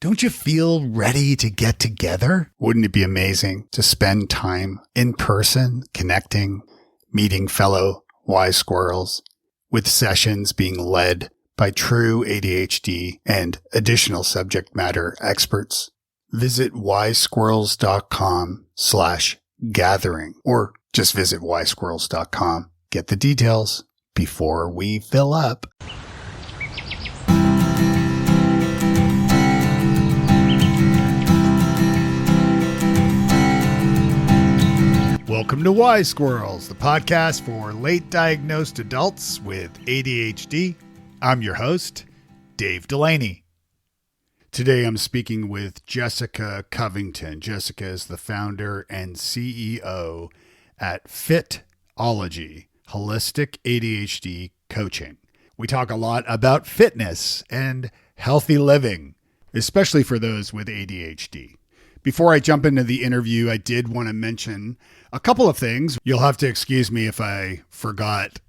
Don't you feel ready to get together? Wouldn't it be amazing to spend time in person, connecting, meeting fellow Wise Squirrels, with sessions being led by true ADHD and additional subject matter experts? Visit wisesquirrels.com/gathering or just visit wisesquirrels.com. Get the details before we fill up. Welcome to Wise Squirrels, the podcast for late diagnosed adults with ADHD. I'm your host, Dave Delaney. Today I'm speaking with Jessica Covington. Jessica is the founder and CEO at Fitology, Holistic ADHD Coaching. We talk a lot about fitness and healthy living, especially for those with ADHD. Before I jump into the interview, I did want to mention a couple of things. You'll have to excuse me if I forgot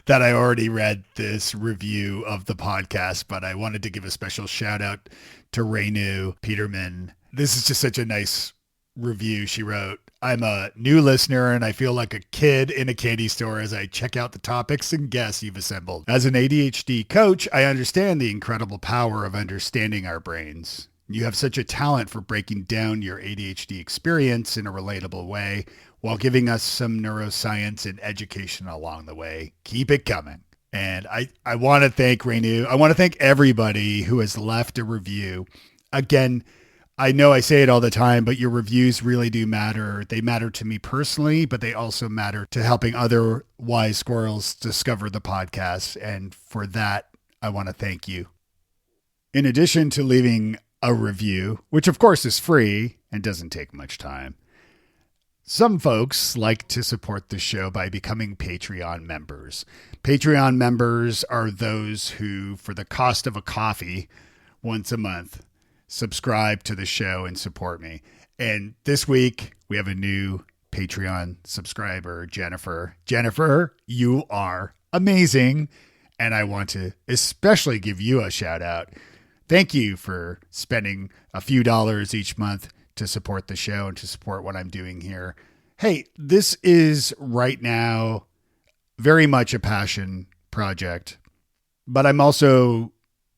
that I already read this review of the podcast, but I wanted to give a special shout out to Renu Peterman. This is just such a nice review she wrote. I'm a new listener and I feel like a kid in a candy store as I check out the topics and guests you've assembled. As an ADHD coach, I understand the incredible power of understanding our brains. You have such a talent for breaking down your ADHD experience in a relatable way while giving us some neuroscience and education along the way. Keep it coming. And I want to thank Renu. I want to thank everybody who has left a review. Again, I know I say it all the time, but your reviews really do matter. They matter to me personally, but they also matter to helping other Wise Squirrels discover the podcast. And for that, I want to thank you. In addition to leaving a review, which of course is free and doesn't take much time, some folks like to support the show by becoming Patreon members. Patreon members are those who, for the cost of a coffee once a month, subscribe to the show and support me. And this week we have a new Patreon subscriber, Jennifer. Jennifer, you are amazing. And I want to especially give you a shout out. Thank you for spending a few dollars each month to support the show and to support what I'm doing here. Hey, this is right now very much a passion project, but I'm also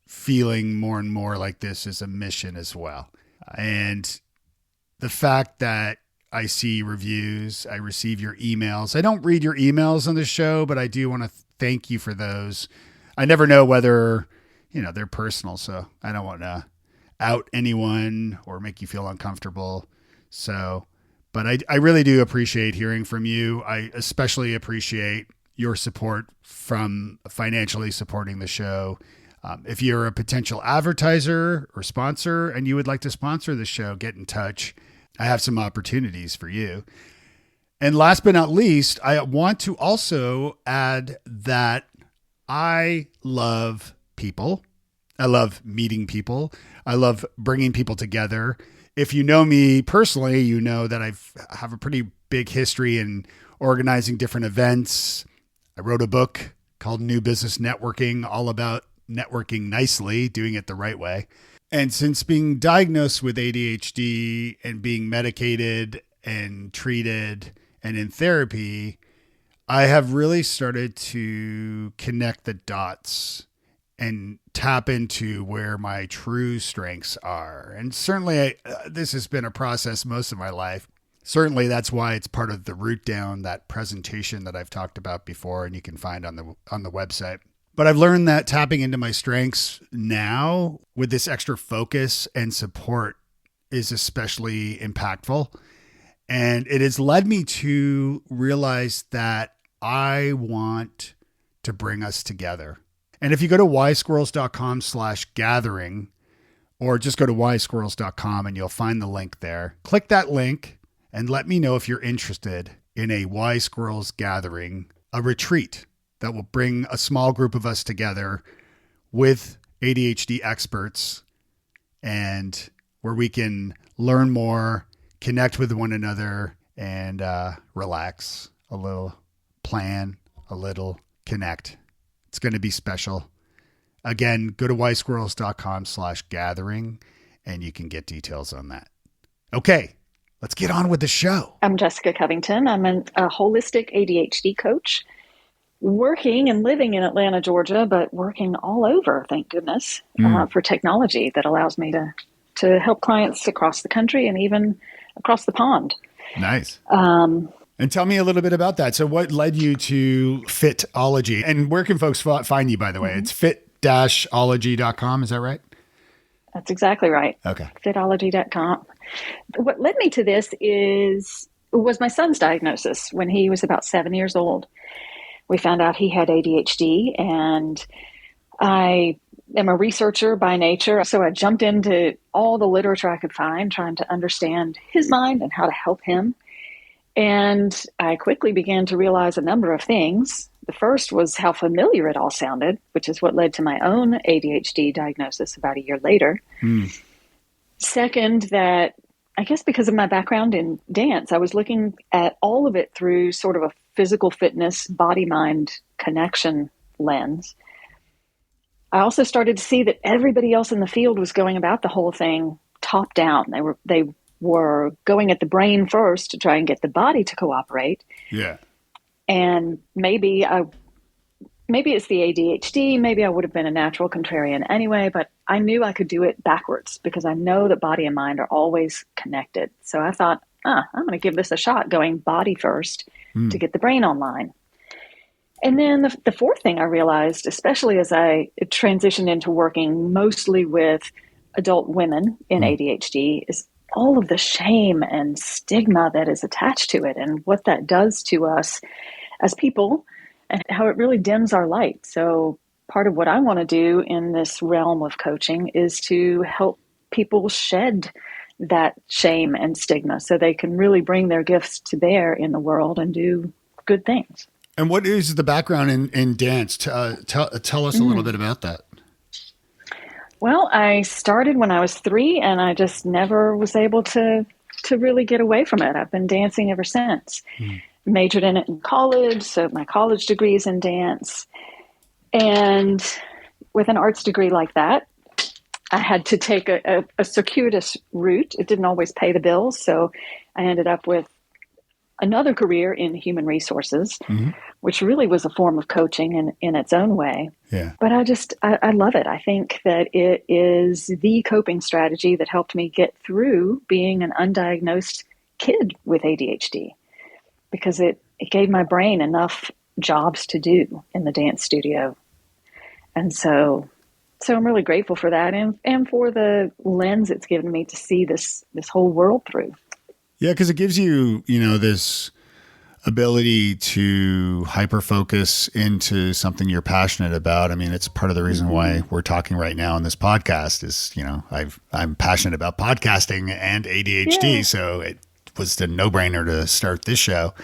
feeling more and more like this is a mission as well. And the fact that I see reviews, I receive your emails. I don't read your emails on the show, but I do want to thank you for those. I never know whether they're personal, so I don't want to out anyone or make you feel uncomfortable. But I really do appreciate hearing from you. I especially appreciate your support from financially supporting the show. If you're a potential advertiser or sponsor and you would like to sponsor the show, get in touch. I have some opportunities for you. And last but not least, I want to also add that I love people. I love meeting people. I love bringing people together. If you know me personally, you know that I have a pretty big history in organizing different events. I wrote a book called New Business Networking, all about networking nicely, doing it the right way. And since being diagnosed with ADHD and being medicated and treated and in therapy, I have really started to connect the dots and tap into where my true strengths are. And certainly this has been a process most of my life. Certainly that's why it's part of the Root Down, that presentation that I've talked about before and you can find on the website. But I've learned that tapping into my strengths now with this extra focus and support is especially impactful. And it has led me to realize that I want to bring us together. And if you go to wisesquirrels.com/gathering or just go to wisesquirrels.com and you'll find the link there, click that link and let me know if you're interested in a Wise Squirrels gathering, a retreat that will bring a small group of us together with ADHD experts and where we can learn more, connect with one another, and relax a little, plan a little, connect. It's going to be special. Again, go to wisesquirrels.com/gathering and you can get details on that. Okay, let's get on with the show. I'm Jessica Covington. I'm a holistic ADHD coach working and living in Atlanta, Georgia, but working all over, thank goodness, for technology that allows me to help clients across the country and even across the pond. Nice. And tell me a little bit about that. So what led you to Fitology? And where can folks find you, by the way? It's fit-ology.com. Is that right? That's exactly right. Okay. Fitology.com. What led me to this was my son's diagnosis when he was about 7 years old. We found out he had ADHD, and I am a researcher by nature. So I jumped into all the literature I could find, trying to understand his mind and how to help him. And I quickly began to realize a number of things. The first was how familiar it all sounded, which is what led to my own ADHD diagnosis about a year later. Second, that I guess because of my background in dance, I was looking at all of it through sort of a physical fitness, body-mind connection lens. I also started to see that everybody else in the field was going about the whole thing top down. They were going at the brain first to try and get the body to cooperate. Yeah. And maybe it's the ADHD. Maybe I would have been a natural contrarian anyway, but I knew I could do it backwards because I know that body and mind are always connected. So I thought, I'm going to give this a shot, going body first to get the brain online. And then the fourth thing I realized, especially as I transitioned into working mostly with adult women in ADHD, is all of the shame and stigma that is attached to it and what that does to us as people and how it really dims our light. So part of what I want to do in this realm of coaching is to help people shed that shame and stigma so they can really bring their gifts to bear in the world and do good things. And what is the background in dance? Tell us a little bit about that. Well, I started when I was 3, and I just never was able to really get away from it. I've been dancing ever since. Majored in it in college, so my college degree is in dance. And with an arts degree like that, I had to take a circuitous route. It didn't always pay the bills, so I ended up with another career in human resources, which really was a form of coaching in its own way. Yeah. But I love it. I think that it is the coping strategy that helped me get through being an undiagnosed kid with ADHD, because it gave my brain enough jobs to do in the dance studio. And so I'm really grateful for that and for the lens it's given me to see this whole world through. Yeah, because it gives you, this ability to hyper-focus into something you're passionate about. I mean, it's part of the reason why we're talking right now on this podcast is, I'm passionate about podcasting and ADHD, so it was the no-brainer to start this show.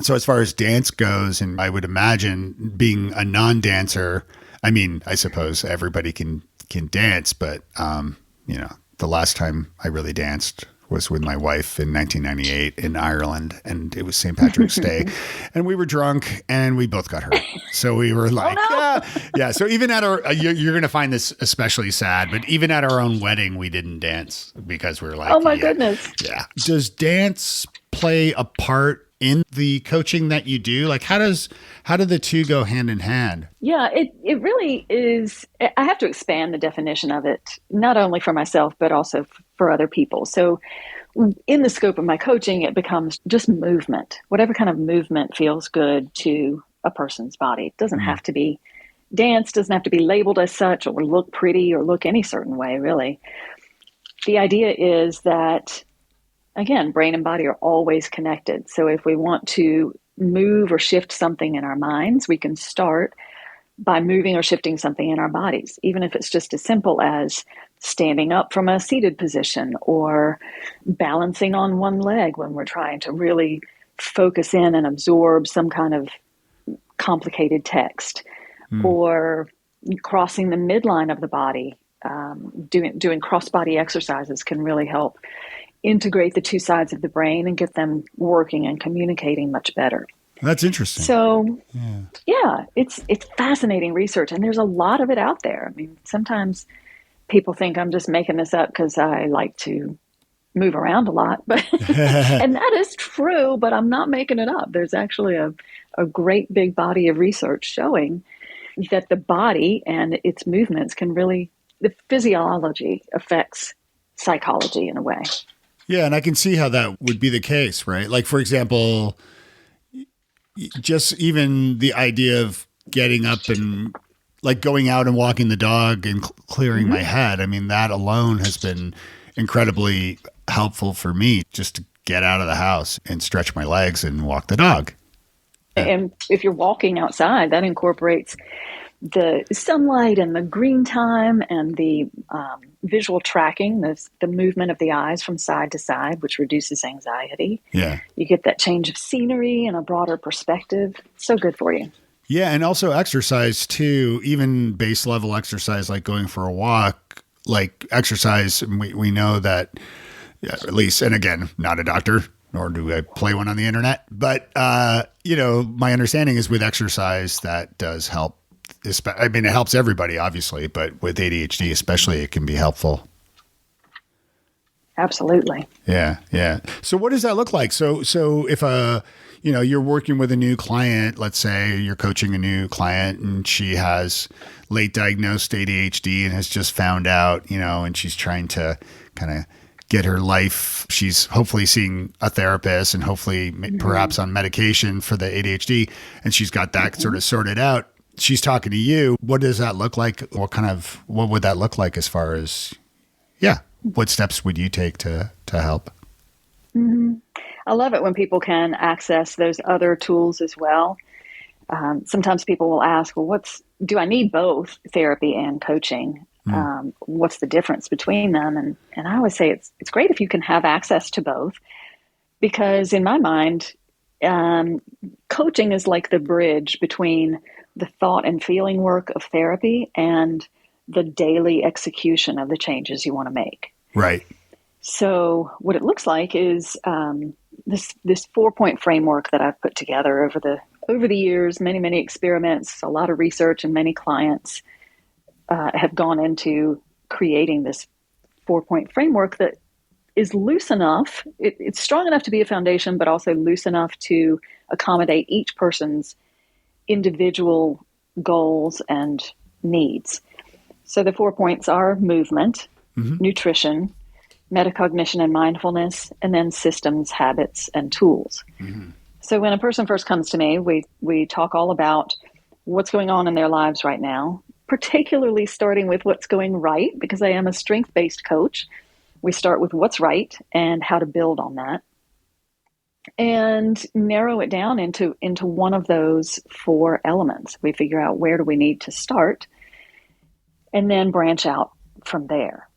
So as far as dance goes, and I would imagine being a non-dancer, I mean, I suppose everybody can dance, but, the last time I really danced was with my wife in 1998 in Ireland, and it was St. Patrick's Day, and we were drunk and we both got hurt. So we were like, yeah. So even at our, you're going to find this especially sad, but even at our own wedding, we didn't dance because we were like, oh my goodness. Yeah. Does dance play a part in the coaching that you do? Like how do the two go hand in hand? Yeah, it really is. I have to expand the definition of it, not only for myself, but also for other people. So in the scope of my coaching, it becomes just movement, whatever kind of movement feels good to a person's body. It doesn't have to be dance, doesn't have to be labeled as such or look pretty or look any certain way, really. The idea is that, again, brain and body are always connected. So if we want to move or shift something in our minds, we can start by moving or shifting something in our bodies, even if it's just as simple as standing up from a seated position or balancing on one leg when we're trying to really focus in and absorb some kind of complicated text, or crossing the midline of the body. Doing cross-body exercises can really help integrate the two sides of the brain and get them working and communicating much better. That's interesting. So yeah, it's fascinating research, and there's a lot of it out there. I mean, sometimes people think I'm just making this up because I like to move around a lot, but and that is true, but I'm not making it up. There's actually a great big body of research showing that the body and its movements can really, the physiology affects psychology in a way. Yeah, and I can see how that would be the case, right? Like, for example, just even the idea of getting up and like going out and walking the dog and clearing my head. I mean, that alone has been incredibly helpful for me, just to get out of the house and stretch my legs and walk the dog. And if you're walking outside, that incorporates the sunlight and the green time and the visual tracking, the movement of the eyes from side to side, which reduces anxiety. Yeah. You get that change of scenery and a broader perspective. So good for you. Yeah. And also exercise too, even base level exercise, like going for a walk, like exercise. We know that, at least, and again, not a doctor, nor do I play one on the internet, but, my understanding is with exercise, that does help. I mean, it helps everybody, obviously, but with ADHD especially, it can be helpful. Absolutely. Yeah, yeah. So what does that look like? So if you're working with a new client, let's say you're coaching a new client and she has late diagnosed ADHD and has just found out, and she's trying to kind of get her life. She's hopefully seeing a therapist and hopefully perhaps on medication for the ADHD, and she's got that sort of sorted out. She's talking to you. What does that look like? What would that look like as far as, what steps would you take to help? I love it when people can access those other tools as well. Sometimes people will ask, well, do I need both therapy and coaching? What's the difference between them? And I always say it's great if you can have access to both, because in my mind, coaching is like the bridge between the thought and feeling work of therapy and the daily execution of the changes you want to make. Right. So what it looks like is this 4-point framework that I've put together over the years, many experiments, a lot of research, and many clients have gone into creating this 4-point framework that is loose enough. It's strong enough to be a foundation, but also loose enough to accommodate each person's individual goals and needs. So the 4 points are movement, nutrition, metacognition and mindfulness, and then systems, habits, and tools. So when a person first comes to me, we talk all about what's going on in their lives right now, particularly starting with what's going right, because I am a strength-based coach. We start with what's right and how to build on that, and narrow it down into one of those 4 elements. We figure out where do we need to start, and then branch out from there.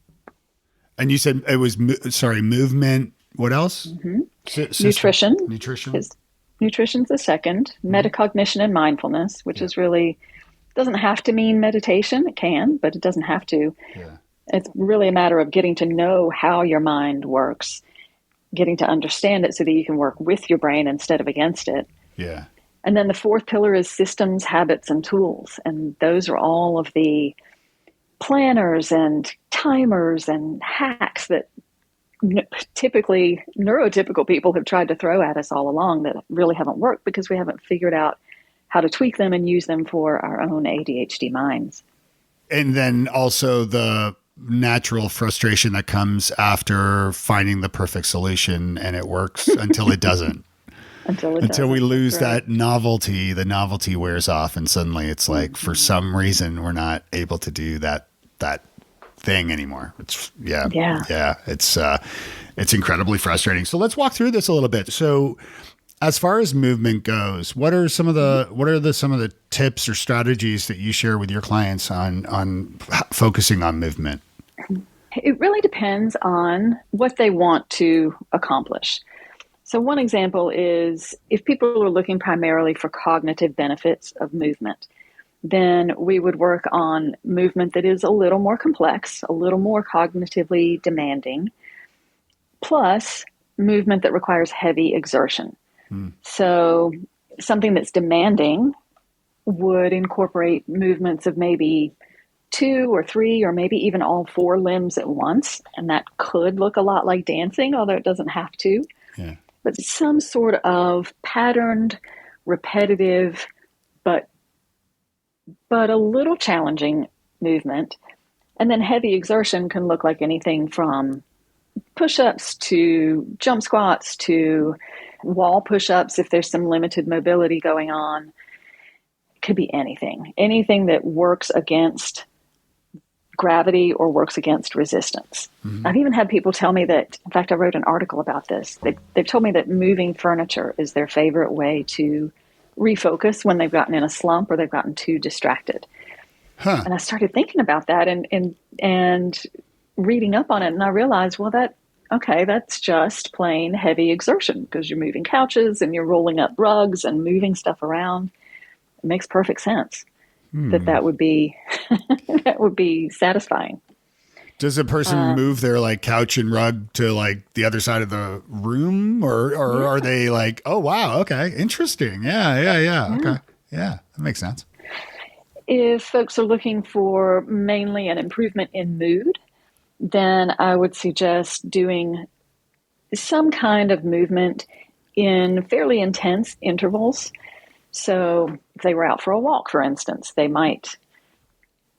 And you said it was, movement. What else? Nutrition. Nutrition. Nutrition's the second. Metacognition and mindfulness, which is really, doesn't have to mean meditation. It can, but it doesn't have to. Yeah. It's really a matter of getting to know how your mind works, getting to understand it so that you can work with your brain instead of against it. Yeah. And then the 4th pillar is systems, habits, and tools. And those are all of the planners and timers and hacks that typically neurotypical people have tried to throw at us all along that really haven't worked because we haven't figured out how to tweak them and use them for our own ADHD minds. And then also the natural frustration that comes after finding the perfect solution and it works until it doesn't. Until we lose that novelty, the novelty wears off and suddenly it's like, for some reason, we're not able to do that thing anymore. It's it's incredibly frustrating. So let's walk through this a little bit. So as far as movement goes, what are some of the tips or strategies that you share with your clients on focusing on movement? It really depends on what they want to accomplish. So one example is if people are looking primarily for cognitive benefits of movement, then we would work on movement that is a little more complex, a little more cognitively demanding, plus movement that requires heavy exertion. So Something that's demanding would incorporate movements of maybe 2 or 3 or maybe even all 4 limbs at once. And that could look a lot like dancing, although it doesn't have to. Yeah. But some sort of patterned, repetitive, but a little challenging movement. And then heavy exertion can look like anything from push-ups to jump squats to wall push-ups if there's some limited mobility going on. It could be anything that works against gravity or works against resistance. Mm-hmm. I've even had people tell me that, in fact, I wrote an article about this. They've told me that moving furniture is their favorite way to refocus when they've gotten in a slump or they've gotten too distracted. Huh. And I started thinking about that and reading up on it, and I realized, well, that's just plain heavy exertion because you're moving couches and you're rolling up rugs and moving stuff around. It makes perfect sense that would be that would be satisfying. Does a person move their like couch and rug to like the other side of the room, or are they like, oh wow, okay, interesting, yeah, okay, yeah, that makes sense. If folks are looking for mainly an improvement in mood, then I would suggest doing some kind of movement in fairly intense intervals. So if they were out for a walk, for instance, they might,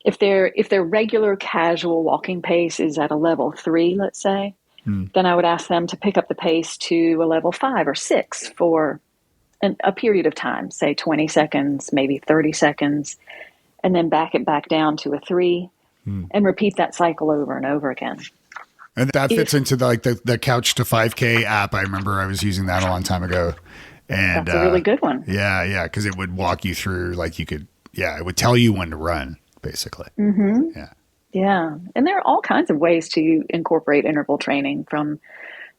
if their regular casual walking pace is at a level 3, let's say, then I would ask them to pick up the pace to a level 5 or 6 for a period of time, say 20 seconds, maybe 30 seconds, and then back it back down to a 3 and repeat that cycle over and over again. And that fits into the Couch to 5K app. I remember I was using that a long time ago. And that's a really good one. Yeah. Because it would walk you through, like it would tell you when to run, basically. Mm-hmm. Yeah. And there are all kinds of ways to incorporate interval training, from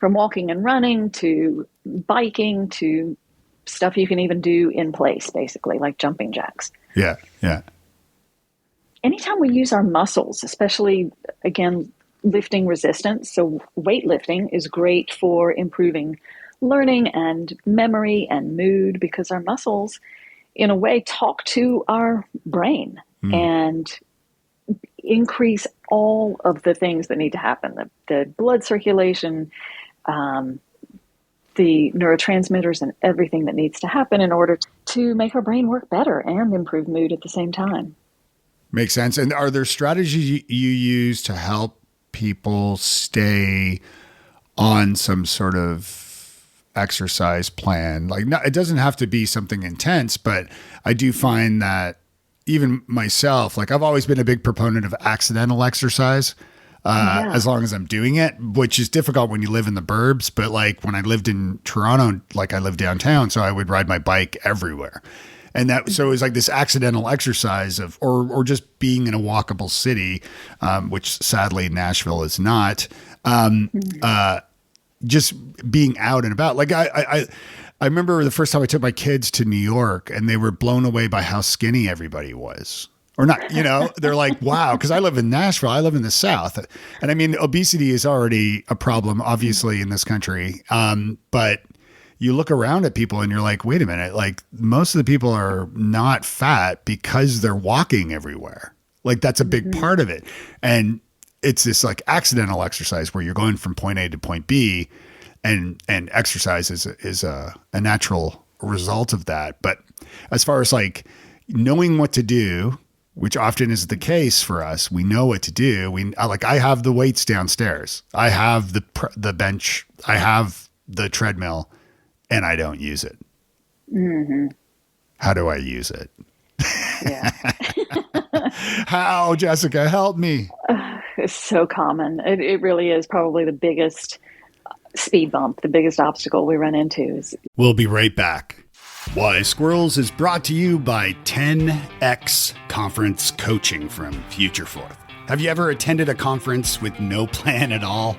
walking and running to biking to stuff you can even do in place, basically, like jumping jacks. Yeah. Anytime we use our muscles, especially, again, lifting resistance, so weightlifting is great for improving learning and memory and mood, because our muscles, in a way, talk to our brain and increase all of the things that need to happen, the blood circulation, the neurotransmitters, and everything that needs to happen in order to make our brain work better and improve mood at the same time. Makes sense. And are there strategies you use to help people stay on some sort of exercise plan? Like, it doesn't have to be something intense, but I do find that even myself, like I've always been a big proponent of accidental exercise, as long as I'm doing it, which is difficult when you live in the burbs. But like when I lived in Toronto, like I lived downtown, so I would ride my bike everywhere. And so it was like this accidental exercise of, or just being in a walkable city, which sadly Nashville is not, just being out and about. Like I remember the first time I took my kids to New York, and they were blown away by how skinny everybody was. Or not, they're like, wow, because I live in Nashville, I live in the South. And I mean, obesity is already a problem, obviously, in this country. But you look around at people and you're like, wait a minute, like most of the people are not fat because they're walking everywhere. Like that's a big part of it. And it's this like accidental exercise where you're going from point A to point B, and exercise is a natural result of that. But as far as like knowing what to do, which often is the case for us, we know what to do. I have the weights downstairs. I have the bench. I have the treadmill, and I don't use it. Mm-hmm. How do I use it? Yeah. How, Jessica? Help me. It's so common. It really is probably the biggest speed bump, the biggest obstacle we run into. We'll be right back. Wise Squirrels is brought to you by 10X Conference Coaching from Future Forth. Have you ever attended a conference with no plan at all,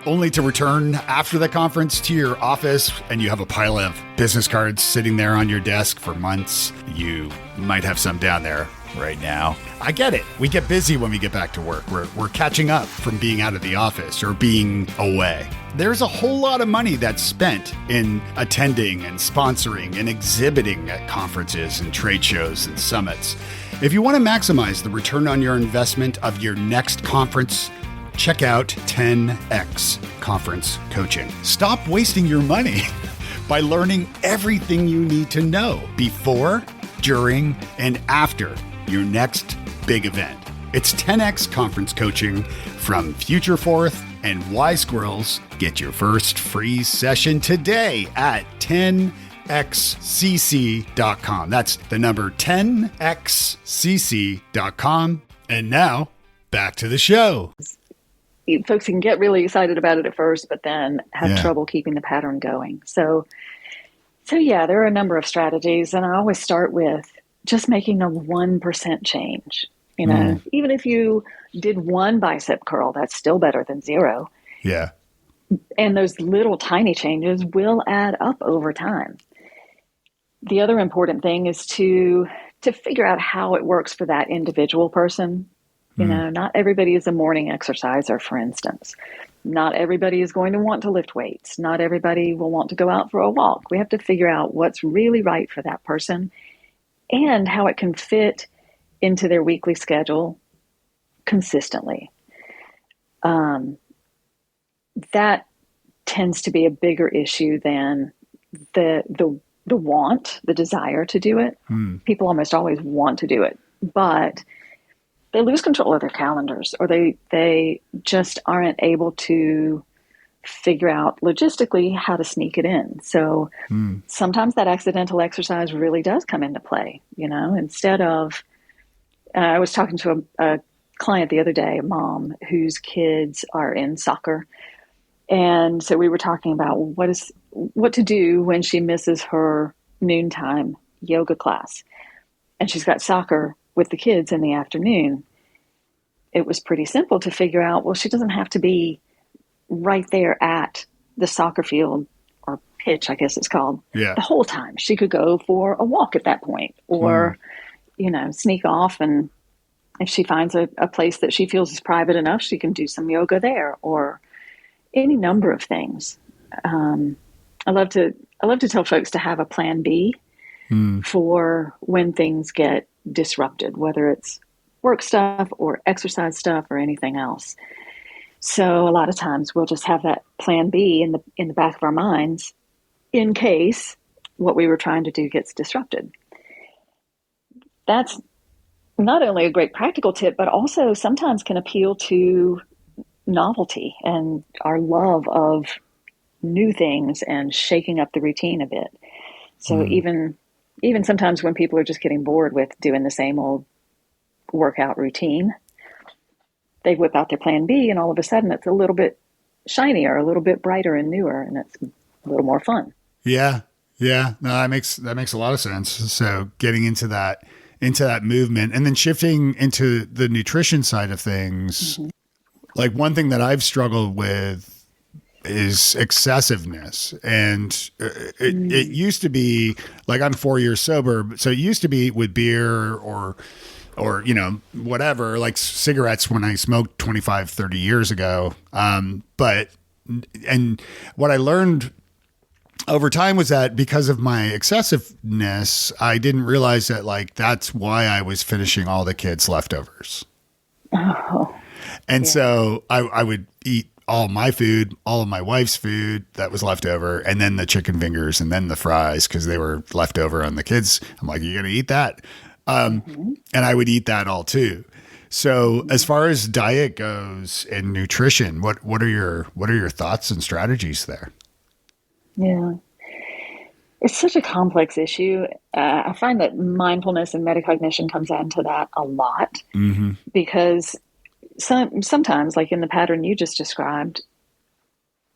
only to return after the conference to your office and you have a pile of business cards sitting there on your desk for months? You might have some down there right now. I get it. We get busy when we get back to work. We're catching up from being out of the office or being away. There's a whole lot of money that's spent in attending and sponsoring and exhibiting at conferences and trade shows and summits. If you want to maximize the return on your investment of your next conference, check out 10X Conference Coaching. Stop wasting your money by learning everything you need to know before, during, and after your next big event. It's 10X Conference Coaching from Future Forth and Wise Squirrels. Get your first free session today at 10xcc.com. That's the number 10xcc.com. And now back to the show. Folks can get really excited about it at first, but then have trouble keeping the pattern going. So yeah, there are a number of strategies, and I always start with just making a 1% change. You know, even if you did one bicep curl, that's still better than zero. Yeah. And those little tiny changes will add up over time. The other important thing is to figure out how it works for that individual person. You know, not everybody is a morning exerciser, for instance. Not everybody is going to want to lift weights. Not everybody will want to go out for a walk. We have to figure out what's really right for that person and how it can fit into their weekly schedule consistently. That tends to be a bigger issue than the want, the desire to do it. People almost always want to do it, but they lose control of their calendars, or they just aren't able to figure out logistically how to sneak it in. So sometimes that accidental exercise really does come into play. You know, instead of, I was talking to a client the other day, a mom whose kids are in soccer. And so we were talking about what to do when she misses her noontime yoga class. And she's got soccer with the kids in the afternoon. It was pretty simple to figure out, well, she doesn't have to be right there at the soccer field or pitch, I guess it's called, the whole time. She could go for a walk at that point, or, you know, sneak off. And if she finds a place that she feels is private enough, she can do some yoga there, or any number of things. I love to tell folks to have a plan B for when things get disrupted, whether it's work stuff or exercise stuff or anything else. So a lot of times we'll just have that plan B in the back of our minds in case what we were trying to do gets disrupted. That's not only a great practical tip, but also sometimes can appeal to novelty and our love of new things and shaking up the routine a bit. So even sometimes when people are just getting bored with doing the same old workout routine, they whip out their plan B, and all of a sudden it's a little bit shinier, a little bit brighter and newer, and it's a little more fun. Yeah. No, that makes a lot of sense. So getting into that movement, and then shifting into the nutrition side of things. Like, one thing that I've struggled with is excessiveness. And it used to be, like, I'm 4 years sober. So it used to be with beer or, you know, whatever, like cigarettes when I smoked 25, 30 years ago. But what I learned over time was that because of my excessiveness, I didn't realize that, like, that's why I was finishing all the kids' leftovers. And so I would eat all my food, all of my wife's food that was left over, and then the chicken fingers and then the fries because they were left over on the kids. I'm like, you're going to eat that? And I would eat that all too. So as far as diet goes and nutrition, what are your thoughts and strategies there? Yeah. It's such a complex issue. I find that mindfulness and metacognition comes into that a lot because sometimes, like in the pattern you just described,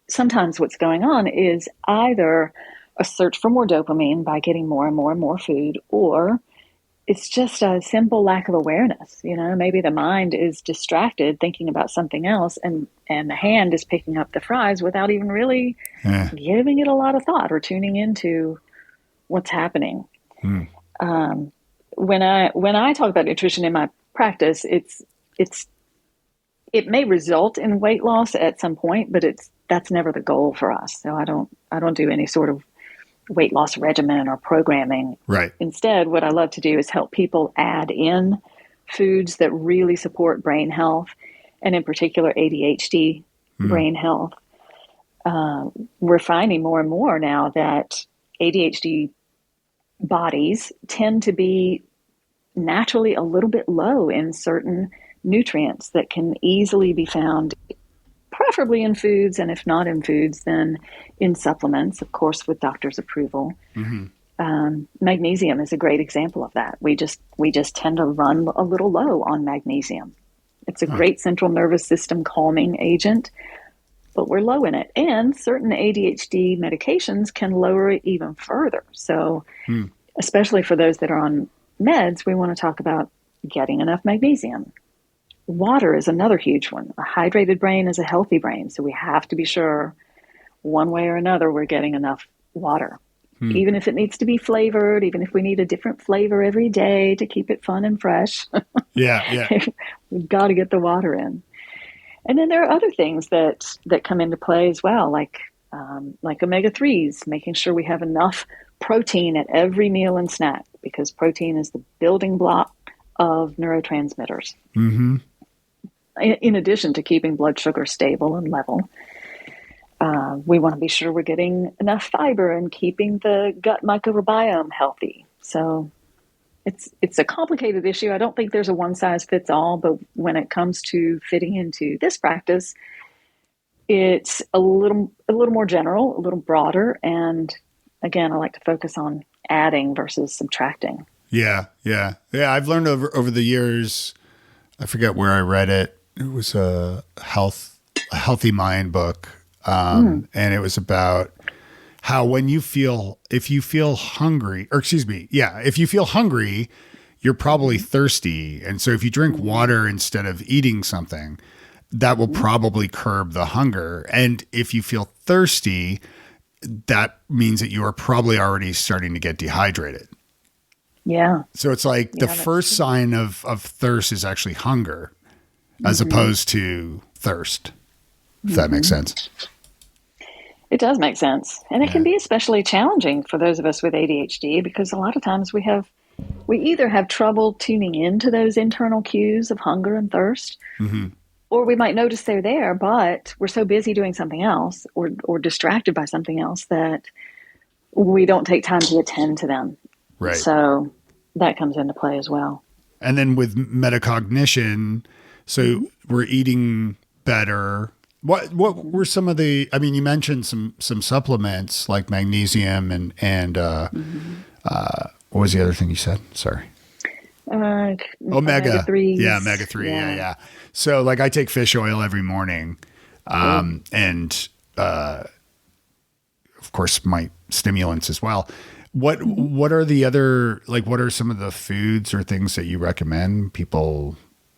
sometimes what's going on is either a search for more dopamine by getting more and more and more food, or it's just a simple lack of awareness. You know, maybe the mind is distracted thinking about something else, and the hand is picking up the fries without even really giving it a lot of thought or tuning into what's happening. when I talk about nutrition in my practice, it may result in weight loss at some point, but that's never the goal for us. So I don't do any sort of weight loss regimen or programming. Right. Instead, what I love to do is help people add in foods that really support brain health, and in particular ADHD brain health. We're finding more and more now that ADHD bodies tend to be naturally a little bit low in certain nutrients that can easily be found, preferably in foods, and if not in foods, then in supplements, of course, with doctor's approval. Magnesium is a great example of that. We just tend to run a little low on magnesium. It's a great central nervous system calming agent, but we're low in it. And certain ADHD medications can lower it even further. So especially for those that are on meds, we want to talk about getting enough magnesium. Water is another huge one. A hydrated brain is a healthy brain. So we have to be sure one way or another we're getting enough water. Even if it needs to be flavored, even if we need a different flavor every day to keep it fun and fresh. Yeah. We've got to get the water in. And then there are other things that come into play as well, like omega-3s, making sure we have enough protein at every meal and snack, because protein is the building block of neurotransmitters. In addition to keeping blood sugar stable and level, we want to be sure we're getting enough fiber and keeping the gut microbiome healthy. So it's a complicated issue. I don't think there's a one size fits all, but when it comes to fitting into this practice, it's a little more general, a little broader. And again, I like to focus on adding versus subtracting. Yeah. I've learned over the years, I forget where I read it. It was a healthy mind book. And it was about how if you feel hungry, you're probably thirsty. And so if you drink water instead of eating something, that will probably curb the hunger. And if you feel thirsty, that means that you are probably already starting to get dehydrated. Yeah. So it's like the first sign of thirst is actually hunger as opposed to thirst, if that makes sense. It does make sense. And it can be especially challenging for those of us with ADHD, because a lot of times we either have trouble tuning into those internal cues of hunger and thirst, or we might notice they're there, but we're so busy doing something else or distracted by something else that we don't take time to attend to them. Right. So that comes into play as well. And then with metacognition, so we're eating better. What were some of the, I mean, you mentioned some supplements like magnesium and what was the other thing you said? Sorry. Omega-3s. Yeah, omega-3. Yeah. So like I take fish oil every morning. And of course my stimulants as well. What are the other, like, what are some of the foods or things that you recommend people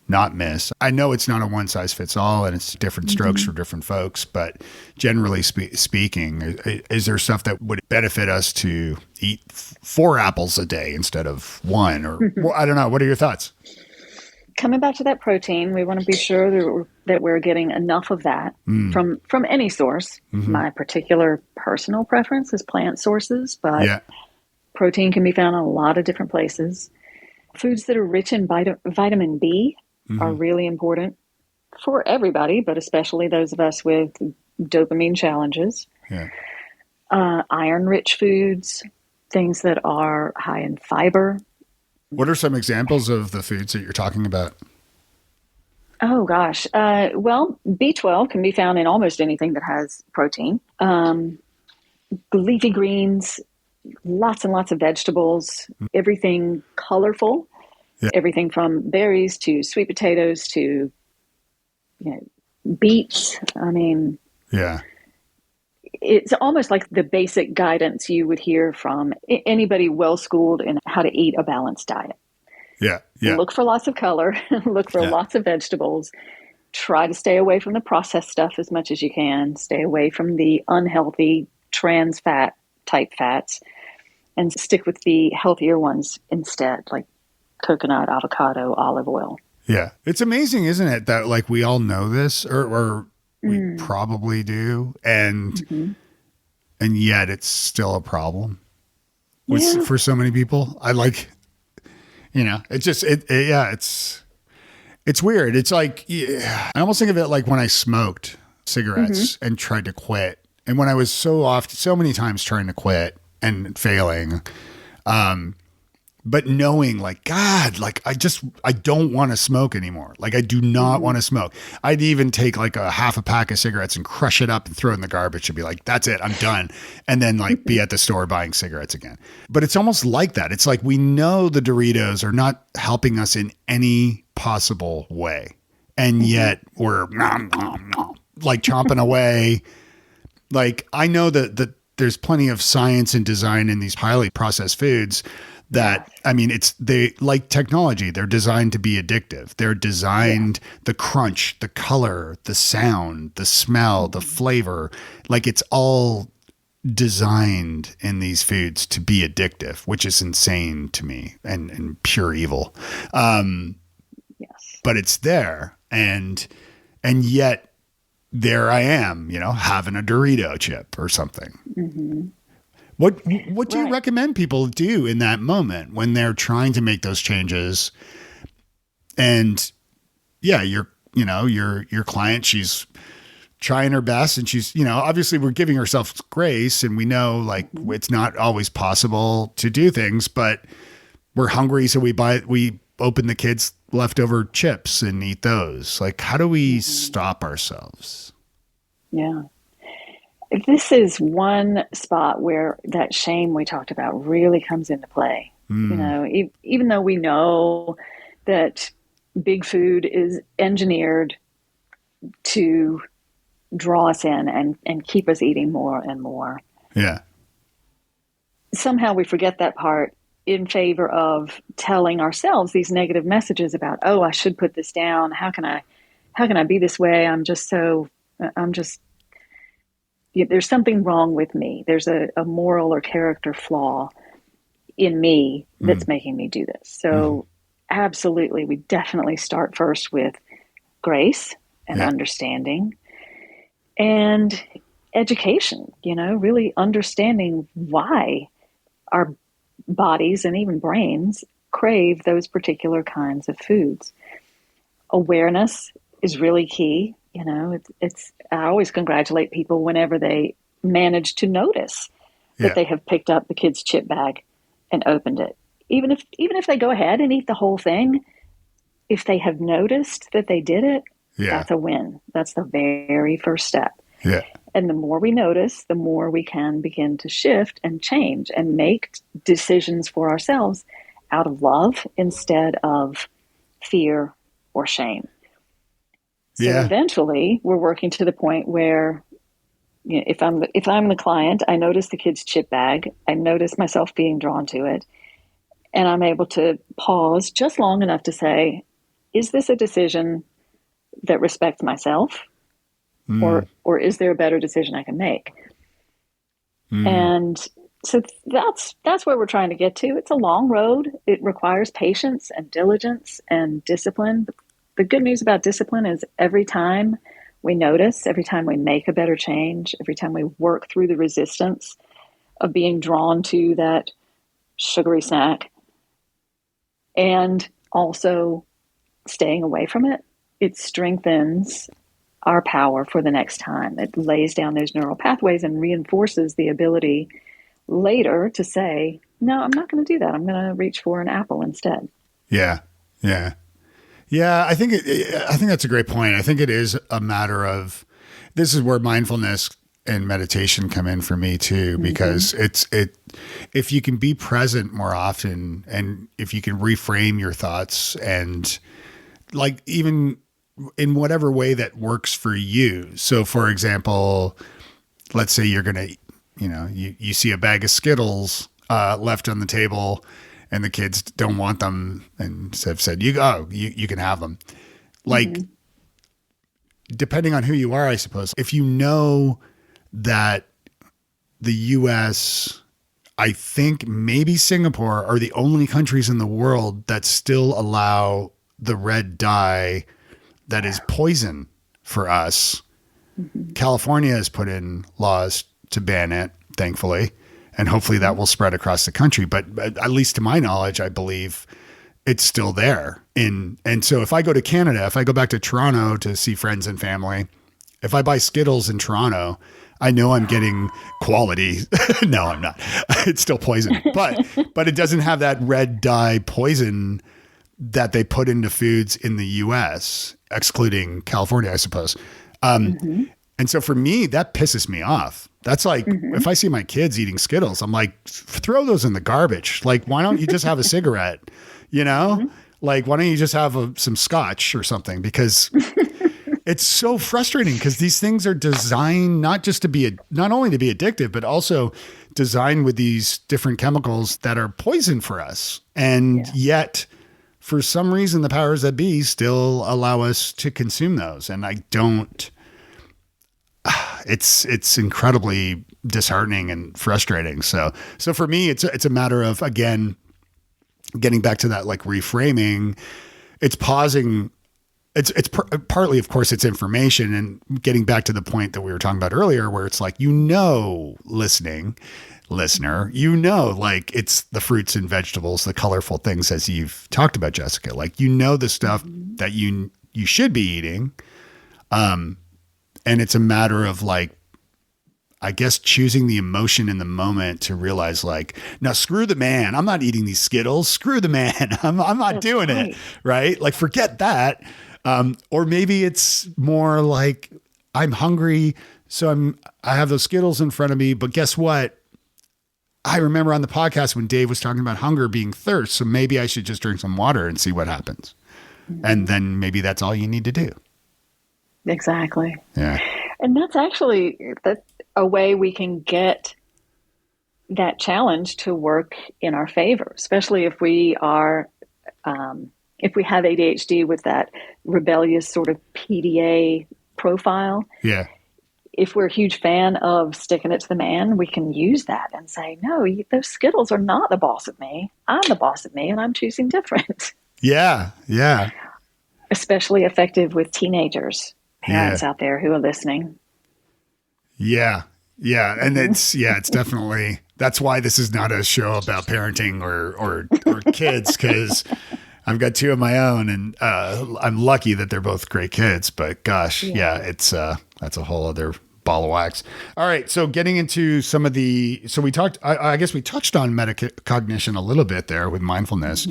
not miss? I know it's not a one size fits all and it's different strokes for different folks, but generally speaking, is there stuff that would benefit us to eat 4 apples a day instead of 1? Or well, I don't know. What are your thoughts? Coming back to that protein, we want to be sure that we're getting enough of that from any source. My particular personal preference is plant sources, but protein can be found in a lot of different places. Foods that are rich in vitamin B are really important for everybody, but especially those of us with dopamine challenges. Iron-rich foods, things that are high in fiber. What are some examples of the foods that you're talking about? Oh, gosh. Well, B12 can be found in almost anything that has protein. Leafy greens, lots and lots of vegetables, everything colorful. Everything from berries to sweet potatoes to beets. I mean, it's almost like the basic guidance you would hear from anybody well-schooled in how to eat a balanced diet. Look for lots of color, look for lots of vegetables, try to stay away from the processed stuff as much as you can, stay away from the unhealthy trans fat type fats, and stick with the healthier ones instead, like coconut, avocado, olive oil. Yeah. It's amazing, isn't it, that like we all know this or we probably do. And yet it's still a problem Yeah. for so many people. I like, it's just, it's weird. It's like, I almost think of it like when I smoked cigarettes and tried to quit. And when I was so many times trying to quit and failing, but knowing like, God, like I don't want to smoke anymore. Like I do not want to smoke. I'd even take like a half a pack of cigarettes and crush it up and throw it in the garbage and be like, that's it, I'm done. And then like be at the store buying cigarettes again. But it's almost like that. It's like, we know the Doritos are not helping us in any possible way. And yet we're like chomping away. Like I know that there's plenty of science and design in these highly processed foods that, I mean, they like technology. They're designed to be addictive. They're designed, the crunch, the color, the sound, the smell, the flavor, like it's all designed in these foods to be addictive, which is insane to me and pure evil. Yes. But it's there. And yet there I am, having a Dorito chip or something. Mm-hmm. What do you recommend people do in that moment when they're trying to make those changes? And yeah, your client, she's trying her best and she's, obviously we're giving herself grace and we know like it's not always possible to do things, but we're hungry. So we open the kids' leftover chips and eat those. Like, how do we stop ourselves? Yeah. This is one spot where that shame we talked about really comes into play. Even though we know that big food is engineered to draw us in and keep us eating more and more. Yeah. Somehow we forget that part in favor of telling ourselves these negative messages about, oh, I should put this down. How can I be this way? There's something wrong with me. There's a moral or character flaw in me that's making me do this. So absolutely, we definitely start first with grace and understanding and education, really understanding why our bodies and even brains crave those particular kinds of foods. Awareness is really key. I always congratulate people whenever they manage to notice that they have picked up the kid's chip bag and opened it. Even if they go ahead and eat the whole thing, if they have noticed that they did it, that's a win. That's the very first step. Yeah. And the more we notice, the more we can begin to shift and change and make decisions for ourselves out of love instead of fear or shame. So eventually we're working to the point where, if I'm the client, I notice the kid's chip bag, I notice myself being drawn to it, and I'm able to pause just long enough to say, is this a decision that respects myself? Or is there a better decision I can make? And so that's where we're trying to get to. It's a long road. It requires patience and diligence and discipline. The good news about discipline is every time we notice, every time we make a better change, every time we work through the resistance of being drawn to that sugary snack and also staying away from it, it strengthens our power for the next time. It lays down those neural pathways and reinforces the ability later to say, no, I'm not going to do that. I'm going to reach for an apple instead. Yeah. Yeah. Yeah. I think that's a great point. I think it is a matter of, this is where mindfulness and meditation come in for me too, because if you can be present more often and if you can reframe your thoughts and like even in whatever way that works for you. So for example, let's say you're going to, you see a bag of Skittles left on the table and the kids don't want them and have said, you can have them. Like, depending on who you are, I suppose, if you know that the US I think maybe Singapore are the only countries in the world that still allow the red dye that is poison for us. Mm-hmm. California has put in laws to ban it, thankfully, and hopefully that will spread across the country. But at least to my knowledge, I believe it's still there. And so if I go to Canada, if I go back to Toronto to see friends and family, if I buy Skittles in Toronto, I know I'm getting quality. No, I'm not. It's still poison, but it doesn't have that red dye poison that they put into foods in the US, excluding California, I suppose. And so for me, that pisses me off. That's like, if I see my kids eating Skittles, I'm like, throw those in the garbage. Like, why don't you just have a cigarette? You know, like, why don't you just have some scotch or something? Because it's so frustrating because these things are designed not only to be addictive, but also designed with these different chemicals that are poison for us. And yet for some reason, the powers that be still allow us to consume those. And I don't, it's incredibly disheartening and frustrating. So for me, it's a matter of, again, getting back to that, like reframing, it's pausing. It's partly, of course, it's information and getting back to the point that we were talking about earlier, where it's like, listener, like it's the fruits and vegetables, the colorful things, as you've talked about, Jessica, like, the stuff that you should be eating. And it's a matter of, like, I guess, choosing the emotion in the moment to realize, like, now screw the man. I'm not eating these Skittles. Screw the man. I'm not doing it. Right. Like, forget that. Or maybe it's more like, I'm hungry. So I have those Skittles in front of me, but guess what? I remember on the podcast when Dave was talking about hunger being thirst. So maybe I should just drink some water and see what happens. And then maybe that's all you need to do. Exactly. Yeah. And that's a way we can get that challenge to work in our favor, especially if we are, if we have ADHD with that rebellious sort of PDA profile. Yeah. If we're a huge fan of sticking it to the man, we can use that and say, no, those Skittles are not the boss of me. I'm the boss of me, and I'm choosing different. Yeah. Yeah. Especially effective with teenagers, parents out there who are listening. Yeah. Yeah. And it's definitely, that's why this is not a show about parenting or kids, because I've got two of my own, and I'm lucky that they're both great kids, but gosh, it's that's a whole other ball of wax. All right. So getting into some of I guess we touched on metacognition a little bit there with mindfulness.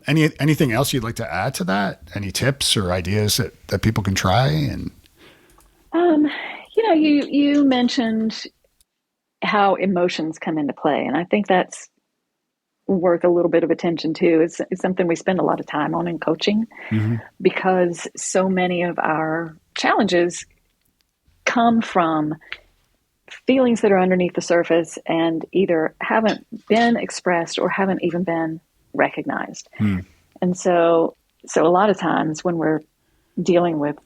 Anything else you'd like to add to that? Any tips or ideas that people can try? And you mentioned how emotions come into play, and I think that's worth a little bit of attention too. It's something we spend a lot of time on in coaching, because so many of our challenges come from feelings that are underneath the surface and either haven't been expressed or haven't even been recognized. And so a lot of times when we're dealing with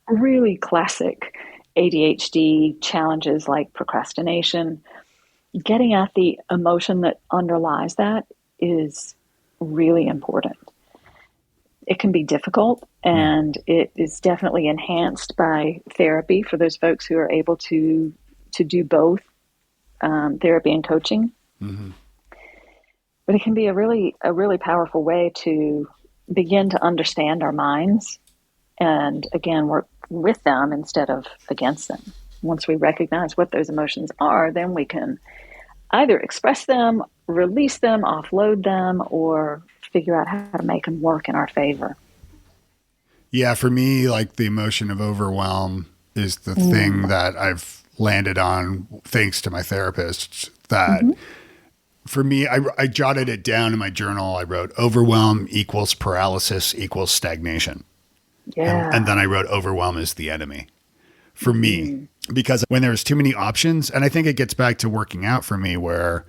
really classic ADHD challenges like procrastination, getting at the emotion that underlies that is really important. It can be difficult, and it is definitely enhanced by therapy for those folks who are able to do both therapy and coaching. But it can be a really powerful way to begin to understand our minds and, again, work with them instead of against them. Once we recognize what those emotions are, then we can either express them, release them, offload them, or figure out how to make them work in our favor. Yeah, for me, like, the emotion of overwhelm is the thing that I've landed on thanks to my therapist. That for me, I jotted it down in my journal. I wrote overwhelm equals paralysis equals stagnation. Yeah. And then I wrote overwhelm is the enemy for me, because when there's too many options, and I think it gets back to working out for me, where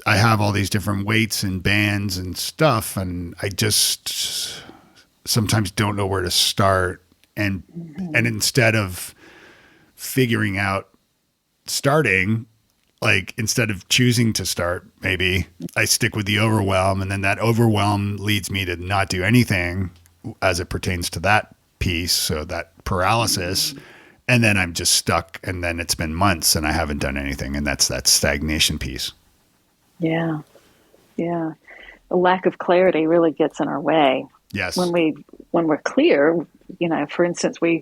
I have all these different weights and bands and stuff, and I just sometimes don't know where to start. And instead of figuring out starting, like instead of choosing to start, maybe I stick with the overwhelm, and then that overwhelm leads me to not do anything as it pertains to that piece. So that paralysis, and then I'm just stuck, and then it's been months and I haven't done anything. And that's that stagnation piece. Yeah. Yeah. The lack of clarity really gets in our way. Yes. When we're clear, for instance, we've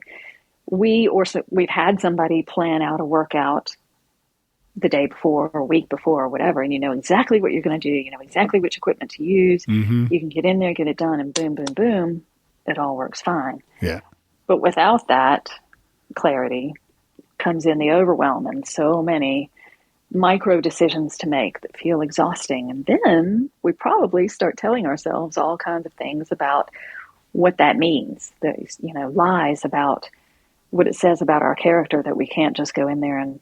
had somebody plan out a workout the day before or week before or whatever, and you know exactly what you're going to do, you know exactly which equipment to use. Mm-hmm. You can get in there, get it done, and boom, boom, boom, it all works fine. Yeah. But without that clarity comes in the overwhelm and so many micro decisions to make that feel exhausting. And then we probably start telling ourselves all kinds of things about what that means. Lies about what it says about our character, that we can't just go in there and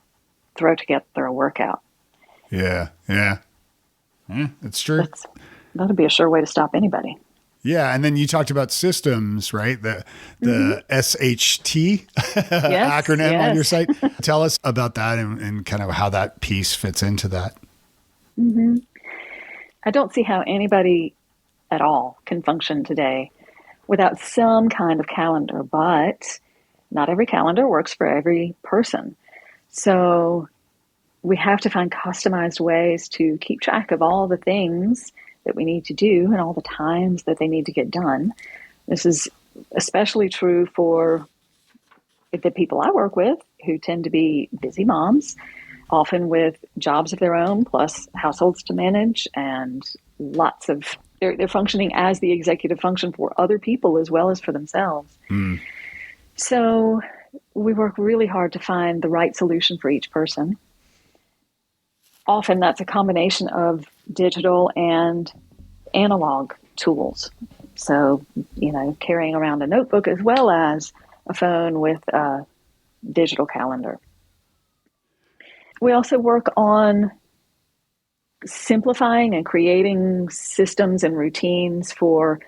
throw together a workout. Yeah. Yeah. That's true. That'll be a sure way to stop anybody. Yeah. And then you talked about systems, right? The SHT acronym on your site. Tell us about that and kind of how that piece fits into that. Mm-hmm. I don't see how anybody at all can function today without some kind of calendar, but not every calendar works for every person. So we have to find customized ways to keep track of all the things that we need to do and all the times that they need to get done. This is especially true for the people I work with, who tend to be busy moms, often with jobs of their own, plus households to manage, and lots of, they're functioning as the executive function for other people as well as for themselves. Mm. So we work really hard to find the right solution for each person. Often that's a combination of digital and analog tools. So, carrying around a notebook as well as a phone with a digital calendar. We also work on simplifying and creating systems and routines for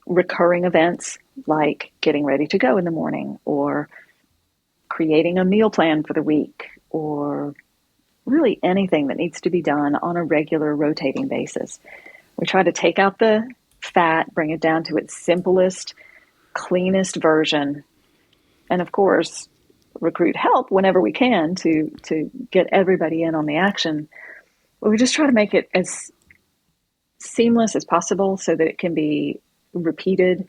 recurring events, like getting ready to go in the morning, or creating a meal plan for the week, or really anything that needs to be done on a regular rotating basis. We try to take out the fat, bring it down to its simplest, cleanest version, and of course, recruit help whenever we can to get everybody in on the action. But we just try to make it as seamless as possible so that it can be repeated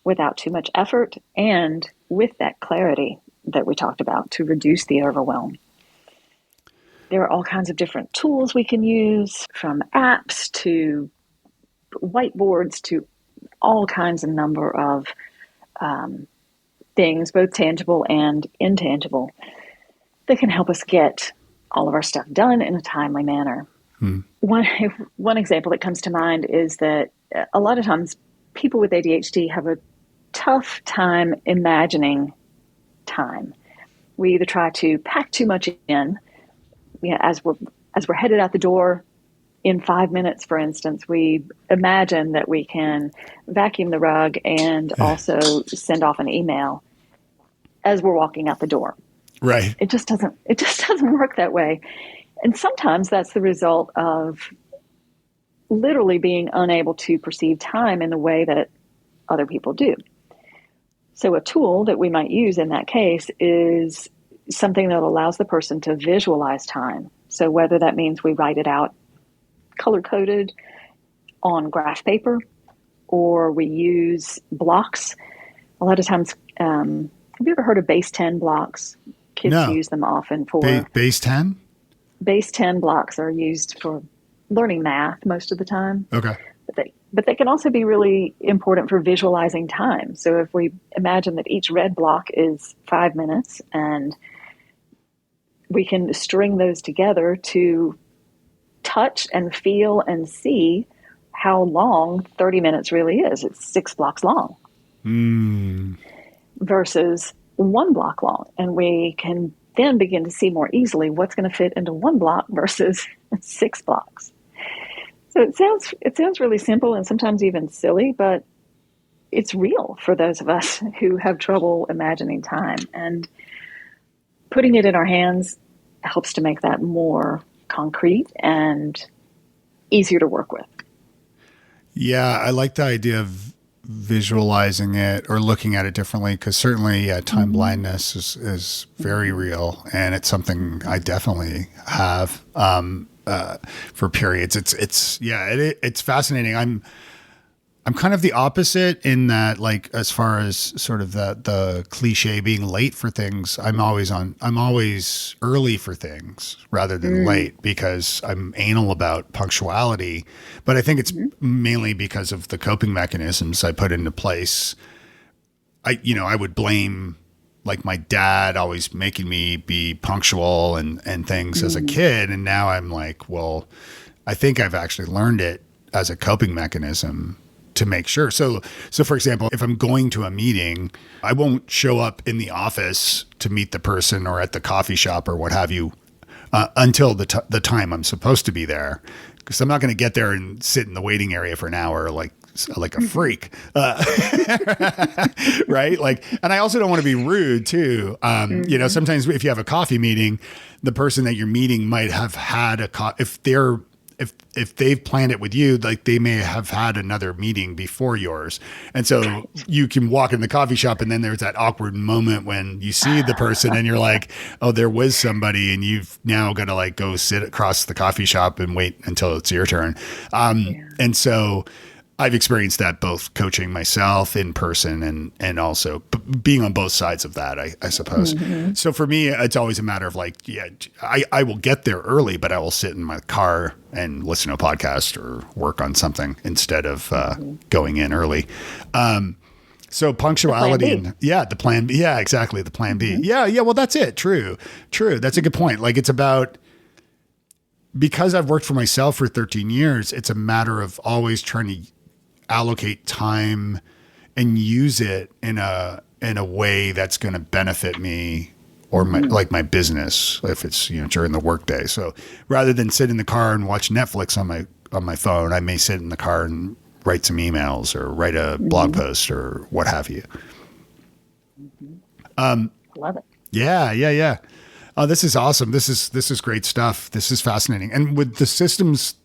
without too much effort and with that clarity that we talked about to reduce the overwhelm. There are all kinds of different tools we can use, from apps to whiteboards to all kinds of number of things, both tangible and intangible, that can help us get all of our stuff done in a timely manner. One example that comes to mind is that a lot of times people with ADHD have a tough time imagining time. We either try to pack too much in, as we're headed out the door in 5 minutes, for instance, we imagine that we can vacuum the rug and also send off an email as we're walking out the door. Right. It just doesn't work that way. And sometimes that's the result of literally being unable to perceive time in the way that other people do. So a tool that we might use in that case is something that allows the person to visualize time. So whether that means we write it out color-coded on graph paper, or we use blocks. A lot of times, have you ever heard of base 10 blocks? Kids use them often for... Base 10? Base 10 blocks are used for learning math most of the time. Okay. But they can also be really important for visualizing time. So if we imagine that each red block is 5 minutes, and we can string those together to touch and feel and see how long 30 minutes really is. It's 6 blocks long versus 1 block long. And we can then begin to see more easily what's going to fit into 1 block versus 6 blocks. So it sounds really simple and sometimes even silly, but it's real for those of us who have trouble imagining time. And putting it in our hands helps to make that more concrete and easier to work with. Yeah, I like the idea of visualizing it or looking at it differently, because certainly time blindness is very real, and it's something I definitely have for periods. It's fascinating. I'm kind of the opposite in that, like, as far as sort of the cliche being late for things, I'm always early for things rather than late, because I'm anal about punctuality. But I think it's mainly because of the coping mechanisms I put into place. I would blame, like, my dad always making me be punctual and things as a kid. And now I'm like, well, I think I've actually learned it as a coping mechanism to make sure. So for example, if I'm going to a meeting, I won't show up in the office to meet the person or at the coffee shop or what have you until the time I'm supposed to be there, because I'm not going to get there and sit in the waiting area for an hour like a freak, right? Like, and I also don't want to be rude too. Sometimes if you have a coffee meeting, the person that you're meeting might have had if they've planned it with you, like, they may have had another meeting before yours. And so you can walk in the coffee shop, and then there's that awkward moment when you see the person and you're like, oh, there was somebody, and you've now got to, like, go sit across the coffee shop and wait until it's your turn. And so I've experienced that both coaching myself in person and also being on both sides of that, I suppose. So for me, it's always a matter of, like, I will get there early, but I will sit in my car and listen to a podcast or work on something instead of going in early. So punctuality the plan B. Yeah, exactly. The plan B. Yeah. Well, that's it. True. That's a good point. Like, it's about, because I've worked for myself for 13 years, it's a matter of always trying to allocate time and use it in a way that's going to benefit me or my business, if it's, during the workday. So rather than sit in the car and watch Netflix on my phone, I may sit in the car and write some emails or write a blog post or what have you. Love it. Yeah. Oh, this is awesome. This is great stuff. This is fascinating. And with the systems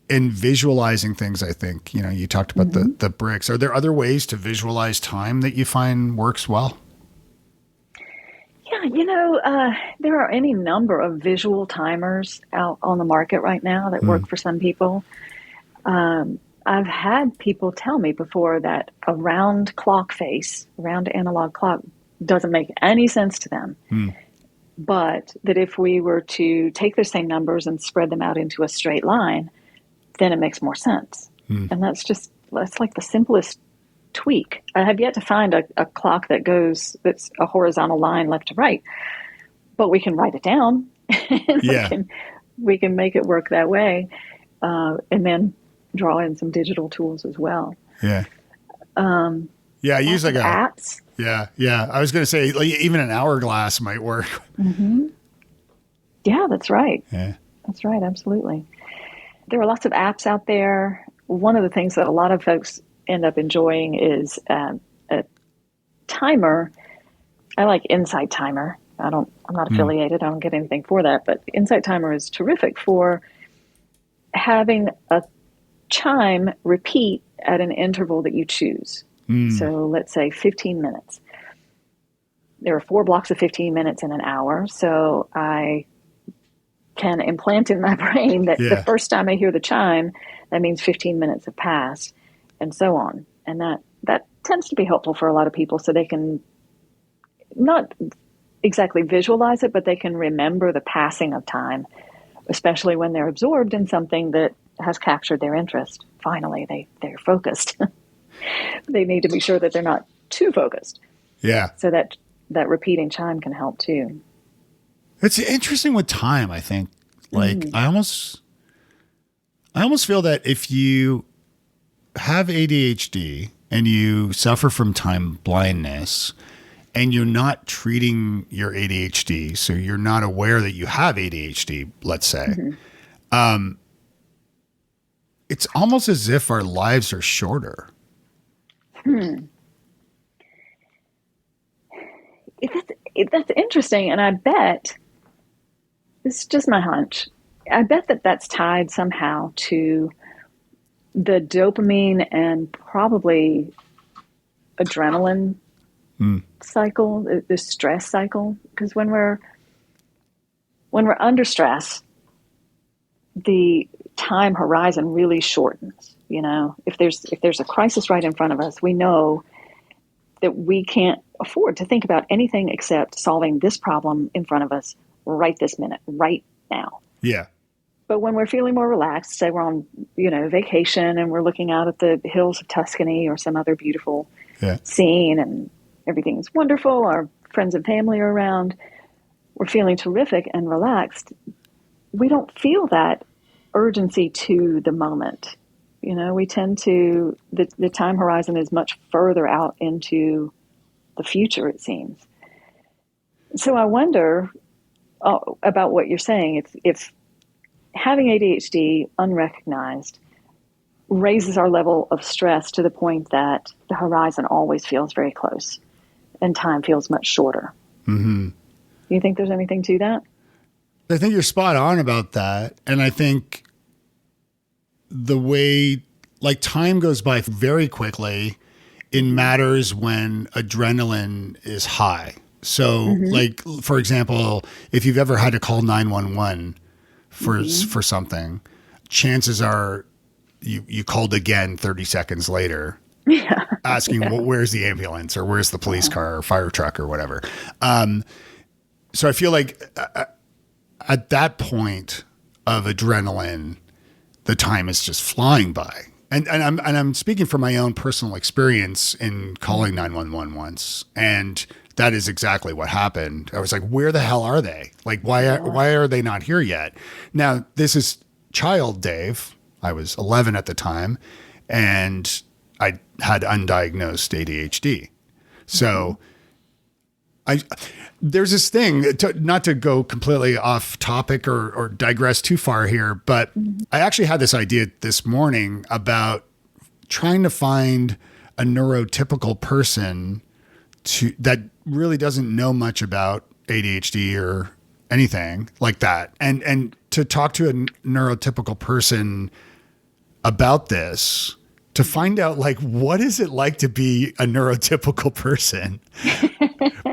and visualizing things, I think, you talked about the bricks. Are there other ways to visualize time that you find works well? Yeah, there are any number of visual timers out on the market right now that work for some people. I've had people tell me before that a round analog clock doesn't make any sense to them. But that if we were to take those same numbers and spread them out into a straight line, then it makes more sense. And that's like the simplest tweak. I have yet to find a clock that's a horizontal line left to right, but we can write it down. And we can make it work that way. And then draw in some digital tools as well. Yeah. I use like apps. Yeah. I was going to say, like, even an hourglass might work. Yeah, that's right. Yeah. That's right. Absolutely. There are lots of apps out there. One of the things that a lot of folks end up enjoying is a timer. I like Insight Timer. I'm not affiliated. I don't get anything for that, but Insight Timer is terrific for having a chime repeat at an interval that you choose. So let's say 15 minutes. There are 4 blocks of 15 minutes in an hour. So I can implant in my brain that the first time I hear the chime, that means 15 minutes have passed, and so on. And that tends to be helpful for a lot of people, so they can not exactly visualize it, but they can remember the passing of time, especially when they're absorbed in something that has captured their interest. Finally, they're focused. They need to be sure that they're not too focused. Yeah. So that repeating chime can help too. It's interesting with time, I think. Like, I almost feel that if you have ADHD and you suffer from time blindness and you're not treating your ADHD, so you're not aware that you have ADHD, let's say, it's almost as if our lives are shorter. That's interesting. And I bet It's just my hunch. I bet that that's tied somehow to the dopamine and probably adrenaline cycle, the stress cycle. Because when we're under stress, the time horizon really shortens. You know, if there's a crisis right in front of us, we know that we can't afford to think about anything except solving this problem in front of us right this minute, right now. Yeah. But when we're feeling more relaxed, say we're on, vacation and we're looking out at the hills of Tuscany or some other beautiful scene and everything's wonderful, our friends and family are around, we're feeling terrific and relaxed, we don't feel that urgency to the moment. We tend to, the time horizon is much further out into the future, it seems. So I wonder about what you're saying. If having ADHD unrecognized raises our level of stress to the point that the horizon always feels very close and time feels much shorter. Mm-hmm. Do you think there's anything to that? I think you're spot on about that. And I think the way time goes by very quickly in matters when adrenaline is high. So for example, if you've ever had to call 911 for something, chances are you called again 30 seconds later asking, well, where's the ambulance or where's the police car or fire truck or whatever. So I feel like at that point of adrenaline, the time is just flying by. And I'm speaking from my own personal experience in calling 911 once, and that is exactly what happened. I was like, where the hell are they? Like, why are they not here yet? Now, this is child Dave. I was 11 at the time, and I had undiagnosed ADHD. So there's this thing, not to go completely off topic or digress too far here, but I actually had this idea this morning about trying to find a neurotypical person that really doesn't know much about ADHD or anything like that. And to talk to a neurotypical person about this, to find out what is it like to be a neurotypical person?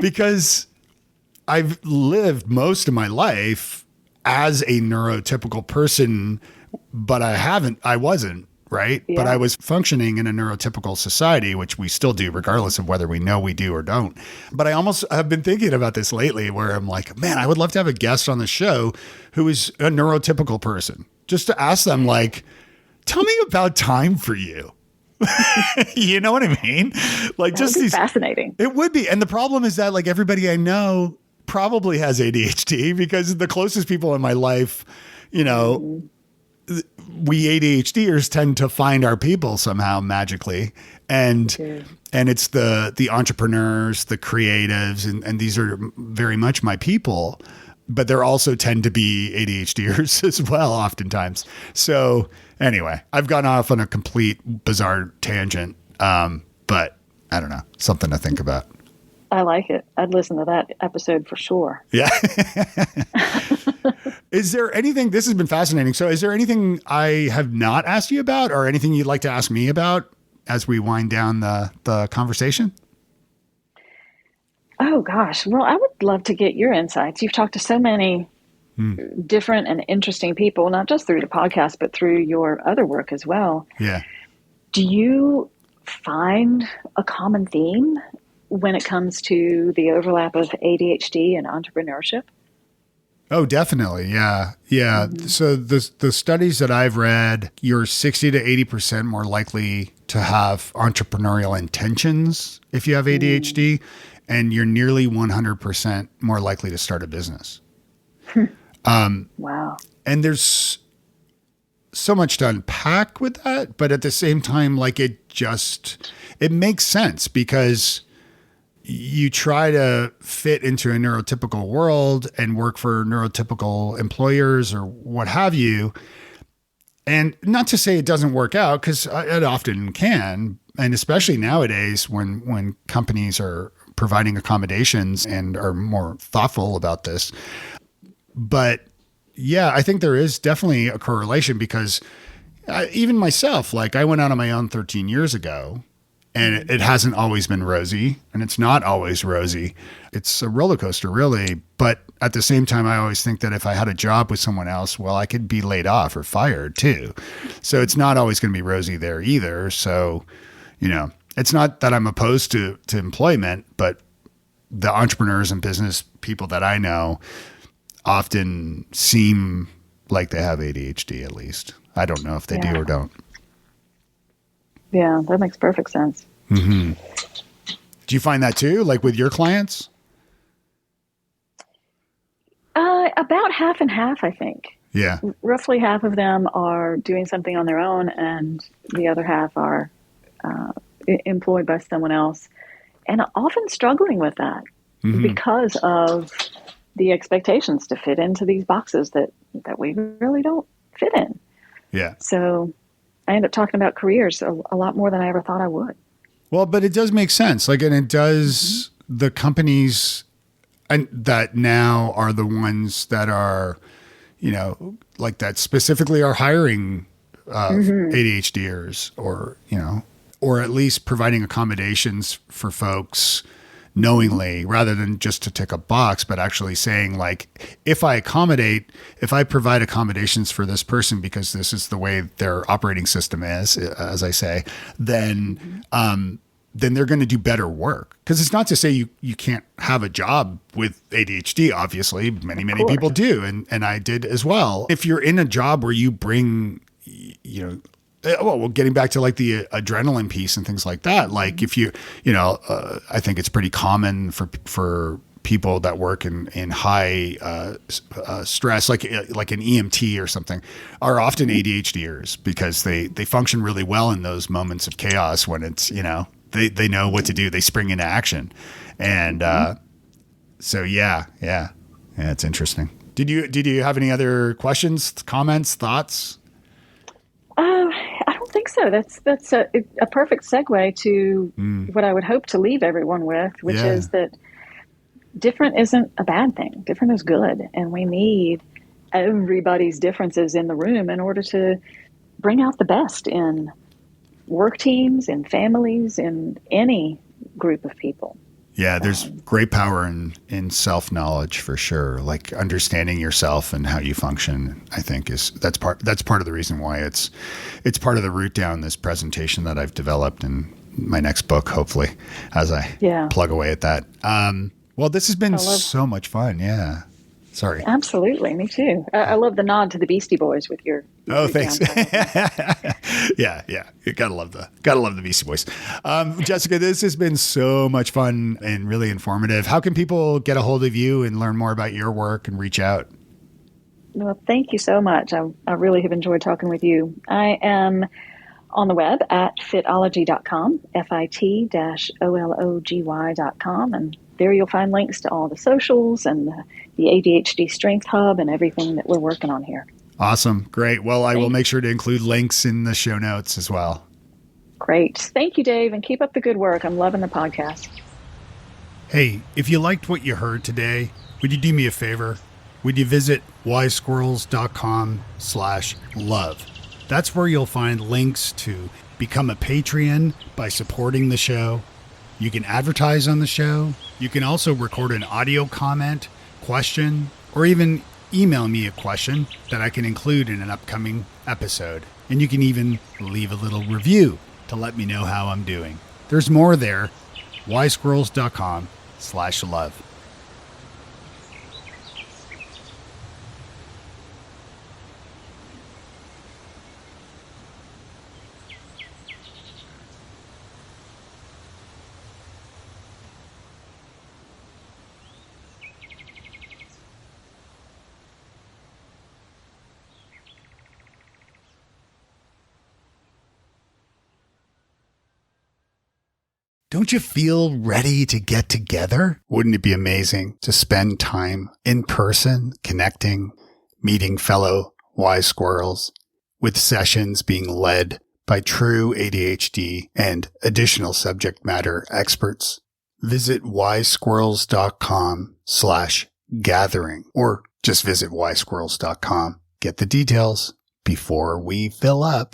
Because I've lived most of my life as a neurotypical person, but I wasn't, right? Yeah. But I was functioning in a neurotypical society, which we still do, regardless of whether we know we do or don't. But I almost have been thinking about this lately where I'm like, man, I would love to have a guest on the show who is a neurotypical person, just to ask them tell me about time for you. You know what I mean? Just these fascinating. It would be. And the problem is that everybody I know probably has ADHD because the closest people in my life, we ADHDers tend to find our people somehow magically. And it's the entrepreneurs, the creatives, and these are very much my people, but there also tend to be ADHDers as well, oftentimes. So anyway, I've gone off on a complete bizarre tangent. But I don't know, something to think about. I like it. I'd listen to that episode for sure. Yeah. Is there anything, this has been fascinating. So is there anything I have not asked you about or anything you'd like to ask me about as we wind down the conversation? Oh gosh. Well, I would love to get your insights. You've talked to so many different and interesting people, not just through the podcast, but through your other work as well. Yeah. Do you find a common theme when it comes to the overlap of ADHD and entrepreneurship? Oh, definitely. Yeah. Yeah. Mm-hmm. So the studies that I've read, you're 60 to 80% more likely to have entrepreneurial intentions if you have ADHD, and you're nearly 100% more likely to start a business. Wow. And there's so much to unpack with that, but at the same time, it makes sense because you try to fit into a neurotypical world and work for neurotypical employers or what have you. And not to say it doesn't work out, because it often can. And especially nowadays when companies are providing accommodations and are more thoughtful about this. But yeah, I think there is definitely a correlation because even myself, like I went out on my own 13 years ago and it hasn't always been rosy and it's not always rosy. It's a roller coaster really. But at the same time, I always think that if I had a job with someone else, well, I could be laid off or fired too. So it's not always going to be rosy there either. So, it's not that I'm opposed to employment, but the entrepreneurs and business people that I know often seem like they have ADHD at least. I don't know if they do or don't. Yeah, that makes perfect sense. Mm-hmm. Do you find that too, like with your clients? About half and half, I think. Yeah. Roughly half of them are doing something on their own, and the other half are employed by someone else, and often struggling with that because of the expectations to fit into these boxes that we really don't fit in. Yeah. So I end up talking about careers a lot more than I ever thought I would. Well, but it does make sense. Like, and it does the companies and that now are the ones that are, like that specifically are hiring ADHDers or at least providing accommodations for folks knowingly rather than just to tick a box, but actually saying like, if I provide accommodations for this person because this is the way their operating system is, as I say, then they're going to do better work. Because it's not to say you can't have a job with ADHD. Obviously, many people do. And I did as well. If you're in a job where you bring, getting back to like the adrenaline piece and things like that, like if I think it's pretty common for people that work in high stress, like an EMT or something, are often ADHDers because they function really well in those moments of chaos when it's, they know what to do. They spring into action. And so, yeah, it's interesting. Did you have any other questions, comments, thoughts? I don't think so. That's a perfect segue to what I would hope to leave everyone with, which is that different isn't a bad thing. Different is good. And we need everybody's differences in the room in order to bring out the best in work teams, in families, in any group of people. Yeah, there's great power in self-knowledge for sure. Like understanding yourself and how you function, I think that's part of the reason why it's part of the route down this presentation that I've developed in my next book, hopefully, as I plug away at that. Well, this has been so much fun. Yeah. Sorry. Absolutely. Me too. I love the nod to the Beastie Boys with your thanks. Yeah. You gotta love the Beastie Boys. Jessica, this has been so much fun and really informative. How can people get a hold of you and learn more about your work and reach out? Well, thank you so much. I really have enjoyed talking with you. I am on the web at fitology.com, fit-ology.com, and there you'll find links to all the socials and the ADHD Strength Hub and everything that we're working on here. Awesome. Great. Well, I will make sure to include links in the show notes as well. Great. Thank you, Dave, and keep up the good work. I'm loving the podcast. Hey, if you liked what you heard today, would you do me a favor? Would you visit wisesquirrels.com/love? That's where you'll find links to become a Patreon by supporting the show. You can advertise on the show. You can also record an audio comment, question, or even email me a question that I can include in an upcoming episode. And you can even leave a little review to let me know how I'm doing. There's more there. wisesquirrels.com/love. Don't you feel ready to get together? Wouldn't it be amazing to spend time in person, connecting, meeting fellow wise squirrels, with sessions being led by true ADHD and additional subject matter experts? Visit wisesquirrels.com/gathering or Just visit wisesquirrels.com. Get the details before we fill up.